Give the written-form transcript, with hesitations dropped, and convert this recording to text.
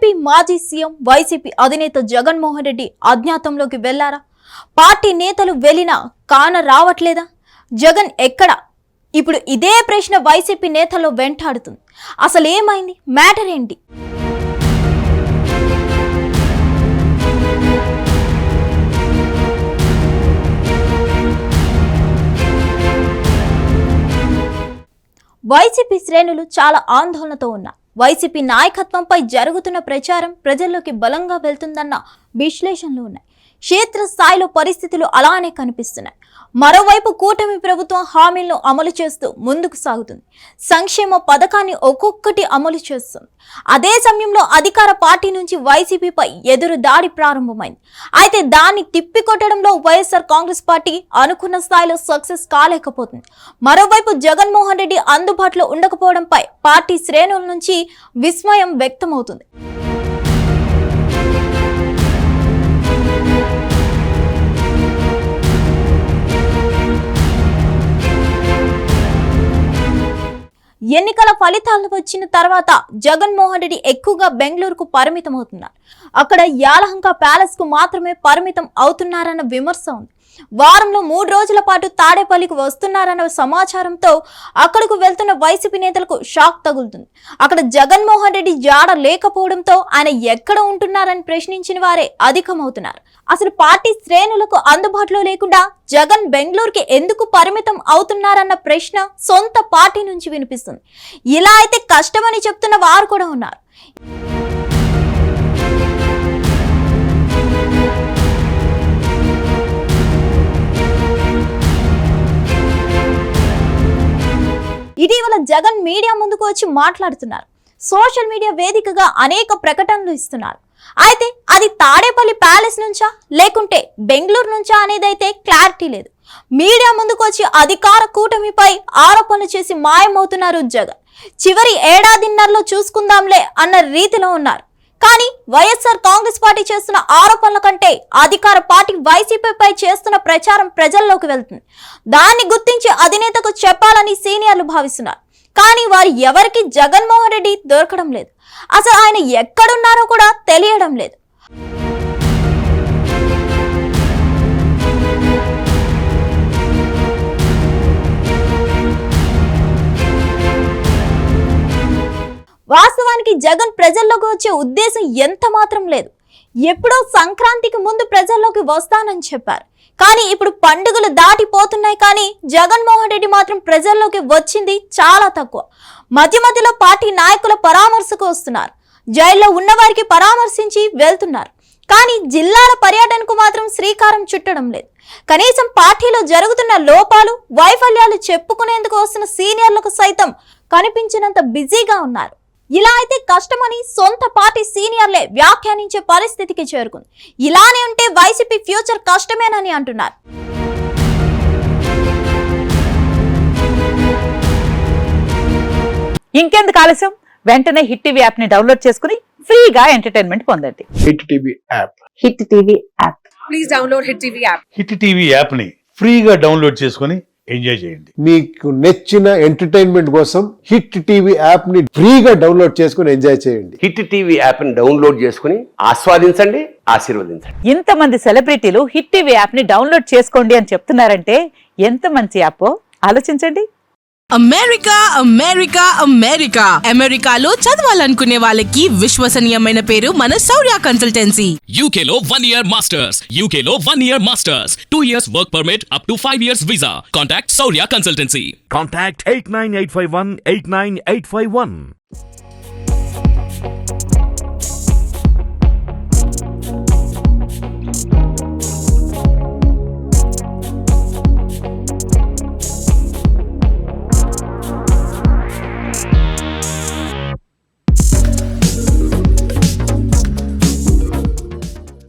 AP మాజీ CM YCP అధినేత జగన్మోహన్ రెడ్డి అజ్ఞాతంలోకి వెళ్లారా? పార్టీ నేతలు వెళ్లినా కాన రావట్లేదా? జగన్ ఎక్కడ? ఇప్పుడు ఇదే ప్రశ్న వైసీపీ నేతల్లో వెంటాడుతుంది. అసలు ఏమైంది? మ్యాటర్ ఏంటి? వైసీపీ శ్రేణులు చాలా ఆందోళనతో ఉన్నారు. వైసీపీ నాయకత్వంపై జరుగుతున్న ప్రచారం ప్రజల్లోకి బలంగా వెళ్తుందన్న విశ్లేషణలు ఉన్నాయి. క్షేత్రస్థాయిలో పరిస్థితులు అలానే కనిపిస్తున్నాయి. మరోవైపు కూటమి ప్రభుత్వం హామీలను అమలు చేస్తూ ముందుకు సాగుతుంది. సంక్షేమ పథకాన్ని ఒక్కొక్కటి అమలు చేస్తుంది. అదే సమయంలో అధికార పార్టీ నుంచి వైసీపీపై ఎదురు దాడి ప్రారంభమైంది. అయితే దాన్ని తిప్పికొట్టడంలో వైఎస్ఆర్ కాంగ్రెస్ పార్టీ అనుకున్న స్థాయిలో సక్సెస్ కాలేకపోతుంది. మరోవైపు జగన్మోహన్ రెడ్డి అందుబాటులో ఉండకపోవడంపై పార్టీ శ్రేణుల నుంచి విస్మయం వ్యక్తమవుతుంది. ఎన్నికల ఫలితాలు వచ్చిన తర్వాత జగన్మోహన్ రెడ్డి ఎక్కువగా బెంగళూరుకు పరిమితం అవుతున్నారు. అక్కడ యాలహంక ప్యాలెస్ కు మాత్రమే పరిమితం అవుతున్నారన్న విమర్శ ఉంది. వారంలో 3 రోజుల పాటు తాడేపల్లికి వస్తున్నారన్న సమాచారంతో అక్కడకు వెళ్తున్న వైసీపీ నేతలకు షాక్ తగులుతుంది. అక్కడ జగన్మోహన్ రెడ్డి జాడ లేకపోవడంతో ఆయన ఎక్కడ ఉంటున్నారని ప్రశ్నించిన వారే అధికమవుతున్నారు. అసలు పార్టీ శ్రేణులకు అందుబాటులో లేకుండా జగన్ బెంగళూరుకి ఎందుకు పరిమితం అవుతున్నారన్న ప్రశ్న సొంత పార్టీ నుంచి వినిపిస్తుంది. ఇలా అయితే కష్టమని చెప్తున్న వారు కూడా ఉన్నారు. ఇటీవల జగన్ మీడియా ముందుకు వచ్చి మాట్లాడుతున్నారు. సోషల్ మీడియా వేదికగా అనేక ప్రకటనలు ఇస్తున్నారు. అయితే అది తాడేపల్లి ప్యాలెస్ నుంచా లేకుంటే బెంగళూరు నుంచా అనేదైతే క్లారిటీ లేదు. మీడియా ముందుకు వచ్చి అధికార కూటమిపై ఆరోపణలు చేసి మాయమవుతున్నారు జగన్. చివరి ఏడాదిన్నరలో చూసుకుందాంలే అన్న రీతిలో ఉన్నారు. కానీ వైఎస్ఆర్ కాంగ్రెస్ పార్టీ చేస్తున్న ఆరోపణల కంటే అధికార పార్టీ వైసీపీపై చేస్తున్న ప్రచారం ప్రజల్లోకి వెళ్తుంది. దాన్ని గుర్తించి అధినేతకు చెప్పాలని సీనియర్లు భావిస్తున్నారు. కానీ వారు ఎవరికి జగన్మోహన్ రెడ్డి దొరకడం లేదు. అసలు ఆయన ఎక్కడున్నారో కూడా తెలియడం లేదు. వాస్తవానికి జగన్ ప్రజల్లోకి వచ్చే ఉద్దేశం ఎంత మాత్రం లేదు. ఎప్పుడో సంక్రాంతికి ముందు ప్రజల్లోకి వస్తానని చెప్పారు. కానీ ఇప్పుడు పండుగలు దాటిపోతున్నాయి. కానీ జగన్మోహన్ రెడ్డి మాత్రం ప్రజల్లోకి వచ్చింది చాలా తక్కువ. మధ్య మధ్యలో పార్టీ నాయకుల పరామర్శకు వస్తున్నారు. జైల్లో ఉన్నవారికి పరామర్శించి వెళ్తున్నారు. కానీ జిల్లాల పర్యటనకు మాత్రం శ్రీకారం చుట్టడం లేదు. కనీసం పార్టీలో జరుగుతున్న లోపాలు వైఫల్యాలు చెప్పుకునేందుకు వస్తున్న సీనియర్లకు సైతం కనిపించినంత బిజీగా ఉన్నారు. ఇలా అయితే కష్టమని సొంత పార్టీ సీనియర్లే వ్యాఖ్యానించే పరిస్థితికి చేరుకుంది. ఇలానే ఉంటే వైసీపీ ఫ్యూచర్ కష్టమేనని అంటున్నారు. ఇంకెందుకు ఆలస్యం, వెంటనే హిట్ టీవీ యాప్ ని డౌన్లోడ్ చేసుకుని ఫ్రీగా ఎంటర్టైన్మెంట్ పొందండి. Hit TV app. Hit TV app. Please download hit TV app. Hit TV app ని ఫ్రీగా డౌన్లోడ్ చేసుకుని ఎంజాయ్ చేయండి. మీకు నచ్చిన ఎంటర్టైన్మెంట్ కోసం హిట్ టీవీ యాప్ ని ఫ్రీగా డౌన్లోడ్ చేసుకుని ఎంజాయ్ చేయండి. హిట్ టీవీ యాప్ ని డౌన్లోడ్ చేసుకుని ఆస్వాదించండి, ఆశీర్వదించండి. ఇంతమంది సెలబ్రిటీలు హిట్ టీవీ యాప్ ని డౌన్లోడ్ చేసుకోండి అని చెప్తున్నారంటే ఎంత మంచి యాప్ ఆలోచించండి. అమెరికా అమెరికా అమెరికా అమెరికాలో చదవాలనుకునే వాళ్ళకి విశ్వసనీయమైన పేరు మన శౌర్య కన్సల్టెన్సీ. UK లో 1 year masters. UK లో 1 year masters. 2 years work permit up to 5 years visa. Contact Shaurya Consultancy. Contact 89851 89851.